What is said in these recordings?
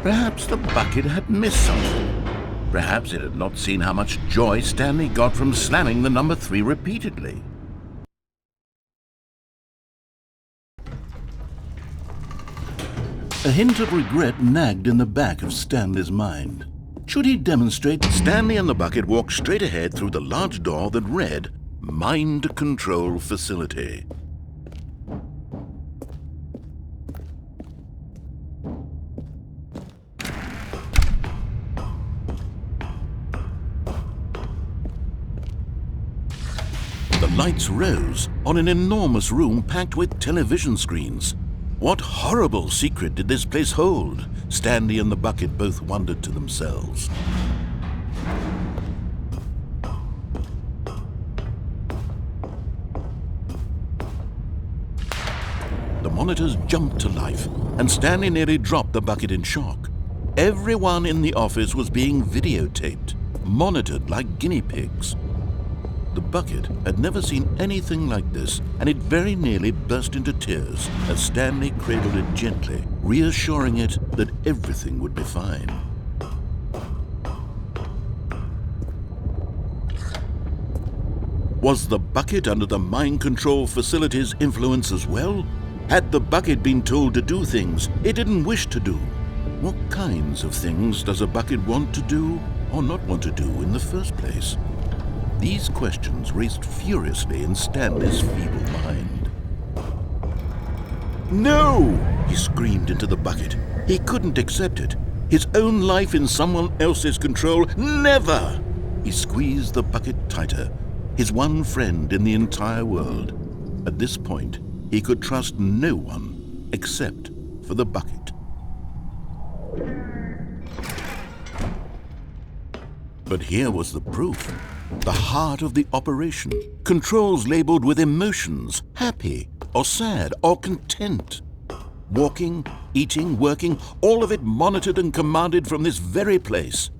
Perhaps the bucket had missed something. Perhaps it had not seen how much joy Stanley got from slamming the number 3 repeatedly. A hint of regret nagged in the back of Stanley's mind. Should he demonstrate? Stanley and the bucket walked straight ahead through the large door that read, Mind Control Facility. The lights rose on an enormous room packed with television screens. What horrible secret did this place hold? Stanley and the bucket both wondered to themselves. The monitors jumped to life, and Stanley nearly dropped the bucket in shock. Everyone in the office was being videotaped, monitored like guinea pigs. The bucket had never seen anything like this, and it very nearly burst into tears as Stanley cradled it gently, reassuring it that everything would be fine. Was the bucket under the mind control facility's influence as well? Had the bucket been told to do things it didn't wish to do? What kinds of things does a bucket want to do or not want to do in the first place? These questions raced furiously in Stanley's feeble mind. No! He screamed into the bucket. He couldn't accept it. His own life in someone else's control, never! He squeezed the bucket tighter, his one friend in the entire world. At this point, he could trust no one except for the bucket. But here was the proof. The heart of the operation. Controls labeled with emotions, happy or sad or content. Walking, eating, working, all of it monitored and commanded from this very place.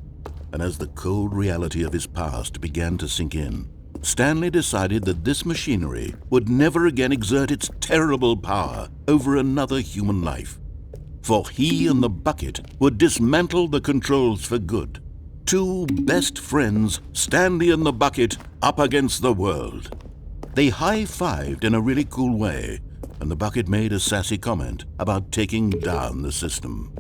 And as the cold reality of his past began to sink in, Stanley decided that this machinery would never again exert its terrible power over another human life. For he and the bucket would dismantle the controls for good. Two best friends, Stanley and the bucket, up against the world. They high-fived in a really cool way, and the bucket made a sassy comment about taking down the system.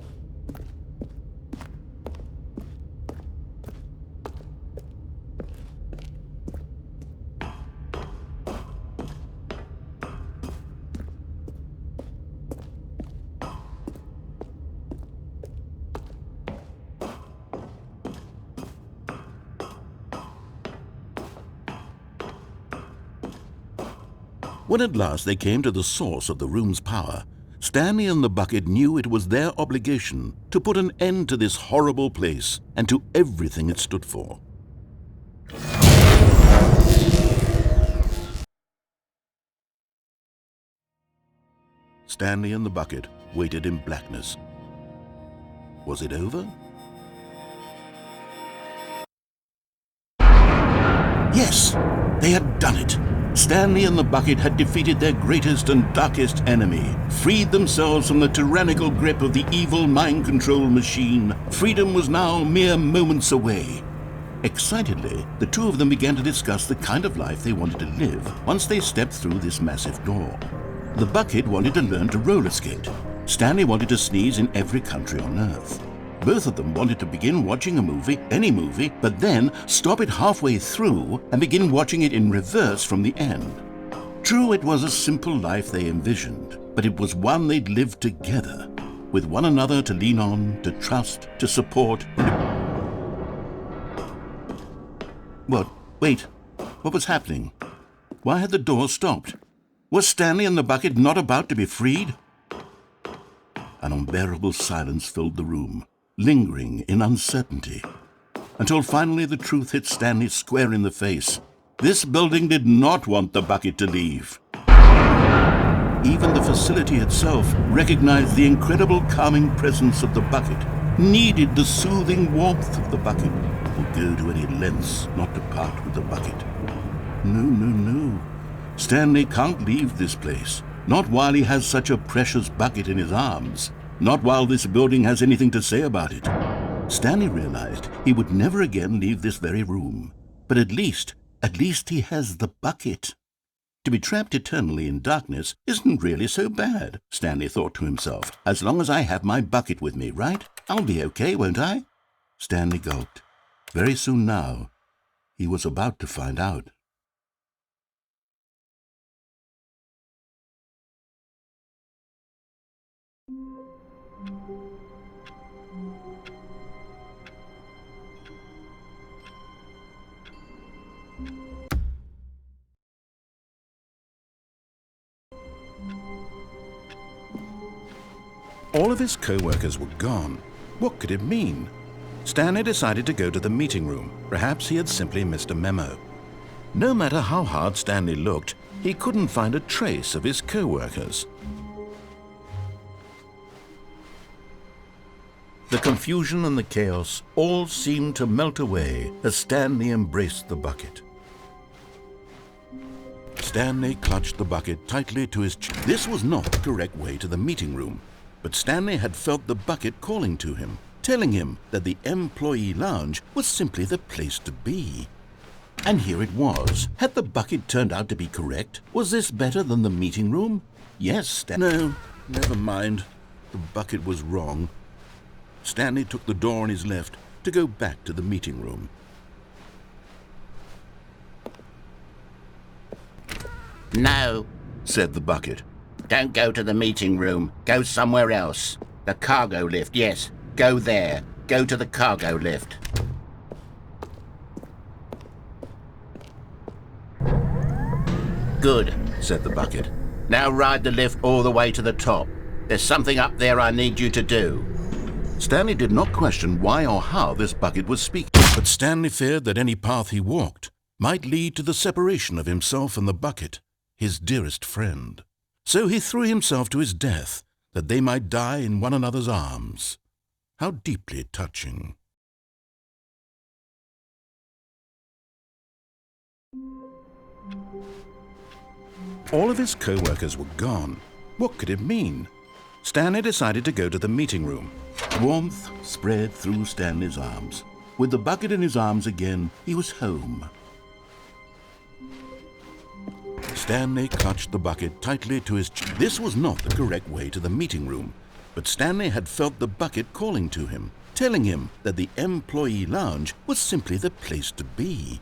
When at last they came to the source of the room's power, Stanley and the bucket knew it was their obligation to put an end to this horrible place and to everything it stood for. Stanley and the bucket waited in blackness. Was it over? Yes, they had done it. Stanley and the bucket had defeated their greatest and darkest enemy, freed themselves from the tyrannical grip of the evil mind control machine. Freedom was now mere moments away. Excitedly, the two of them began to discuss the kind of life they wanted to live once they stepped through this massive door. The bucket wanted to learn to roller skate. Stanley wanted to sneeze in every country on Earth. Both of them wanted to begin watching a movie, any movie, but then stop it halfway through and begin watching it in reverse from the end. True, it was a simple life they envisioned, but it was one they'd lived together, with one another to lean on, to trust, to support. What? Wait. What was happening? Why had the door stopped? Was Stanley and the bucket not about to be freed? An unbearable silence filled the room, lingering in uncertainty, until finally the truth hit Stanley square in the face. This building did not want the bucket to leave. Even the facility itself recognized the incredible calming presence of the bucket, needed the soothing warmth of the bucket, would go to any lengths not to part with the bucket. No. Stanley can't leave this place, not while he has such a precious bucket in his arms. Not while this building has anything to say about it. Stanley realized he would never again leave this very room. But at least he has the bucket. To be trapped eternally in darkness isn't really so bad, Stanley thought to himself. As long as I have my bucket with me, right? I'll be okay, won't I? Stanley gulped. Very soon now, he was about to find out. All of his co-workers were gone. What could it mean? Stanley decided to go to the meeting room. Perhaps he had simply missed a memo. No matter how hard Stanley looked, he couldn't find a trace of his co-workers. The confusion and the chaos all seemed to melt away as Stanley embraced the bucket. Stanley clutched the bucket tightly to his chest. This was not the correct way to the meeting room, but Stanley had felt the bucket calling to him, telling him that the employee lounge was simply the place to be. And here it was. Had the bucket turned out to be correct? Was this better than the meeting room? Yes, No, never mind. The bucket was wrong. Stanley took the door on his left to go back to the meeting room. No, said the bucket. don't go to the meeting room. Go somewhere else. The cargo lift, yes. Go there. Go to the cargo lift. Good, said the bucket. now ride the lift all the way to the top. There's something up there I need you to do. Stanley did not question why or how this bucket was speaking, but Stanley feared that any path he walked might lead to the separation of himself and the bucket, his dearest friend. So he threw himself to his death, that they might die in one another's arms. How deeply touching. All of his co-workers were gone. What could it mean? Stanley decided to go to the meeting room. Warmth spread through Stanley's arms. With the bucket in his arms again, he was home. Stanley clutched the bucket tightly to his chest. This was not the correct way to the meeting room, but Stanley had felt the bucket calling to him, telling him that the employee lounge was simply the place to be.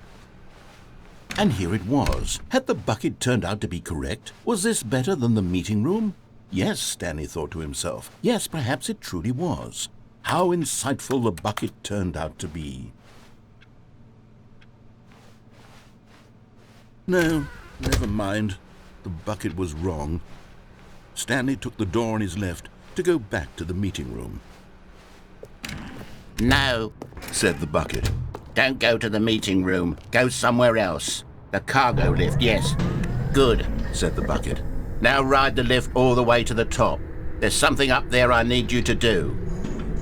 And here it was. Had the bucket turned out to be correct? Was this better than the meeting room? Yes, Stanley thought to himself. Yes, perhaps it truly was. How insightful the bucket turned out to be. No, never mind. The bucket was wrong. Stanley took the door on his left to go back to the meeting room. No, said the bucket. don't go to the meeting room. Go somewhere else. The cargo lift, yes. Good, said the bucket. now ride the lift all the way to the top. There's something up there I need you to do.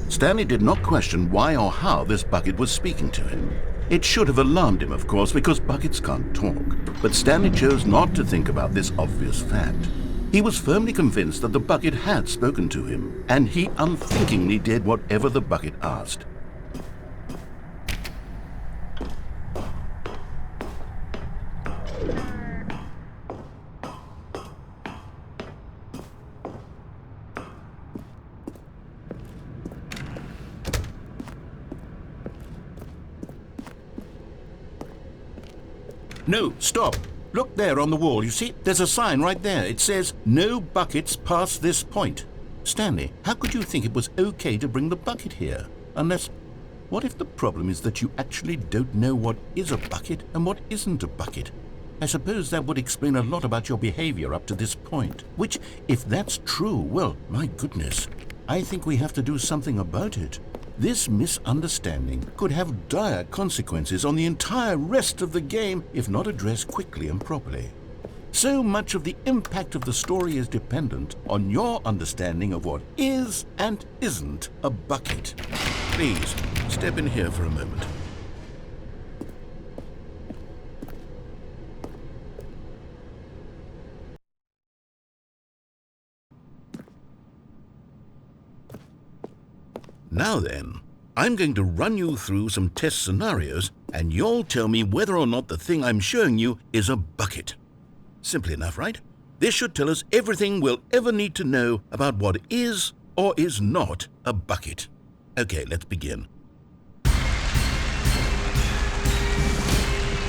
Stanley did not question why or how this bucket was speaking to him. It should have alarmed him, of course, because buckets can't talk. But Stanley chose not to think about this obvious fact. He was firmly convinced that the bucket had spoken to him, and he unthinkingly did whatever the bucket asked. No, stop. Look there on the wall. You see, there's a sign right there. It says, "No buckets past this point." Stanley, how could you think it was okay to bring the bucket here? Unless, what if the problem is that you actually don't know what is a bucket and what isn't a bucket? I suppose that would explain a lot about your behavior up to this point. Which, if that's true, well, my goodness, I think we have to do something about it. This misunderstanding could have dire consequences on the entire rest of the game if not addressed quickly and properly. So much of the impact of the story is dependent on your understanding of what is and isn't a bucket. Please, step in here for a moment. Now then, I'm going to run you through some test scenarios and you'll tell me whether or not the thing I'm showing you is a bucket. Simple enough, right? This should tell us everything we'll ever need to know about what is or is not a bucket. Okay, let's begin.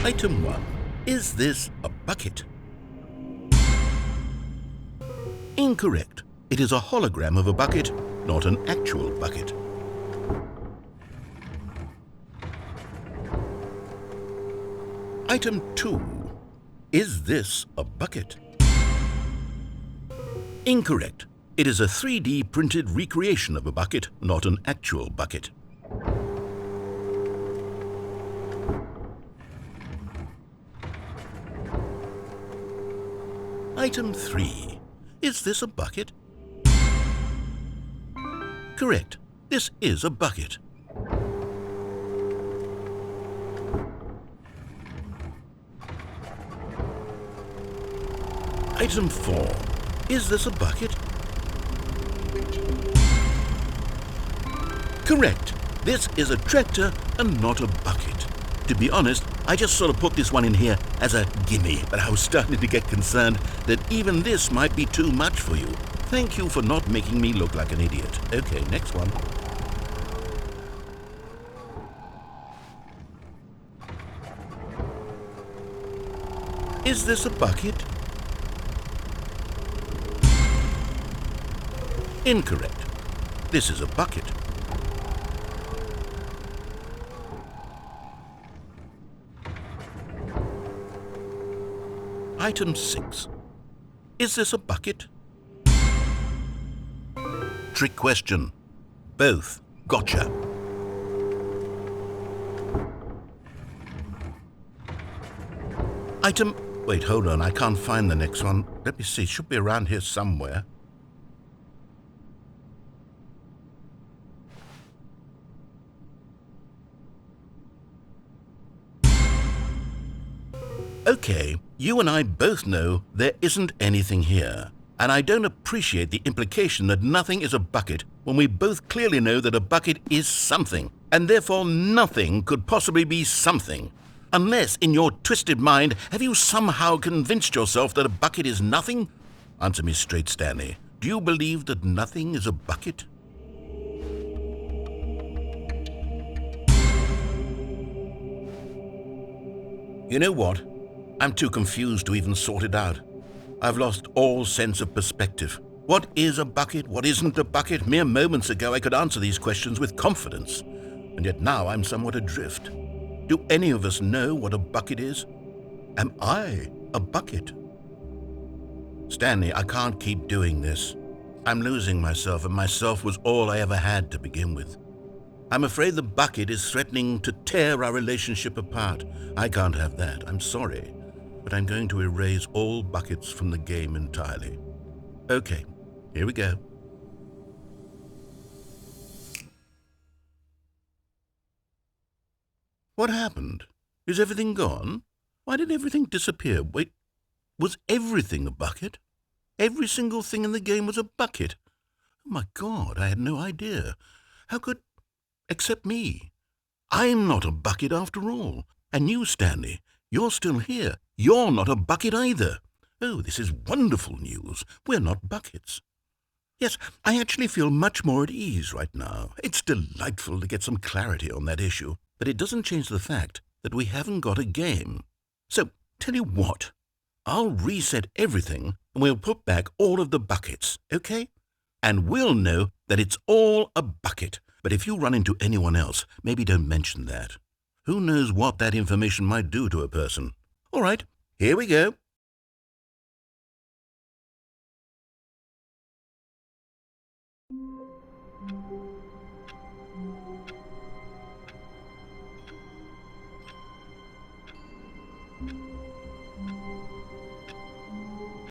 Item 1. Is this a bucket? Incorrect. It is a hologram of a bucket, not an actual bucket. Item 2. Is this a bucket? Incorrect. It is a 3D printed recreation of a bucket, not an actual bucket. Item 3. Is this a bucket? Correct. This is a bucket. Item 4. Is this a bucket? Correct. This is a tractor and not a bucket. To be honest, I just sort of put this one in here as a gimme, but I was starting to get concerned that even this might be too much for you. Thank you for not making me look like an idiot. Okay, next one. Is this a bucket? Incorrect. This is a bucket. Item 6. Is this a bucket? Trick question. Both. Gotcha. Item... Wait, hold on. I can't find the next one. Let me see. It should be around here somewhere. Okay, you and I both know there isn't anything here. And I don't appreciate the implication that nothing is a bucket when we both clearly know that a bucket is something, and therefore nothing could possibly be something. Unless, in your twisted mind, have you somehow convinced yourself that a bucket is nothing? Answer me straight, Stanley. Do you believe that nothing is a bucket? You know what? I'm too confused to even sort it out. I've lost all sense of perspective. What is a bucket? What isn't a bucket? Mere moments ago I could answer these questions with confidence, and yet now I'm somewhat adrift. Do any of us know what a bucket is? Am I a bucket? Stanley, I can't keep doing this. I'm losing myself, and myself was all I ever had to begin with. I'm afraid the bucket is threatening to tear our relationship apart. I can't have that. I'm sorry. But I'm going to erase all buckets from the game entirely. Okay, here we go. What happened? Is everything gone? Why did everything disappear? Wait, was everything a bucket? Every single thing in the game was a bucket? Oh my God, I had no idea. How could... Except me. I'm not a bucket after all. And you, Stanley, you're still here. You're not a bucket either. Oh, this is wonderful news. We're not buckets. Yes, I actually feel much more at ease right now. It's delightful to get some clarity on that issue, but it doesn't change the fact that we haven't got a game. So, tell you what, I'll reset everything and we'll put back all of the buckets, okay? And we'll know that it's all a bucket. But if you run into anyone else, maybe don't mention that. Who knows what that information might do to a person? All right, here we go.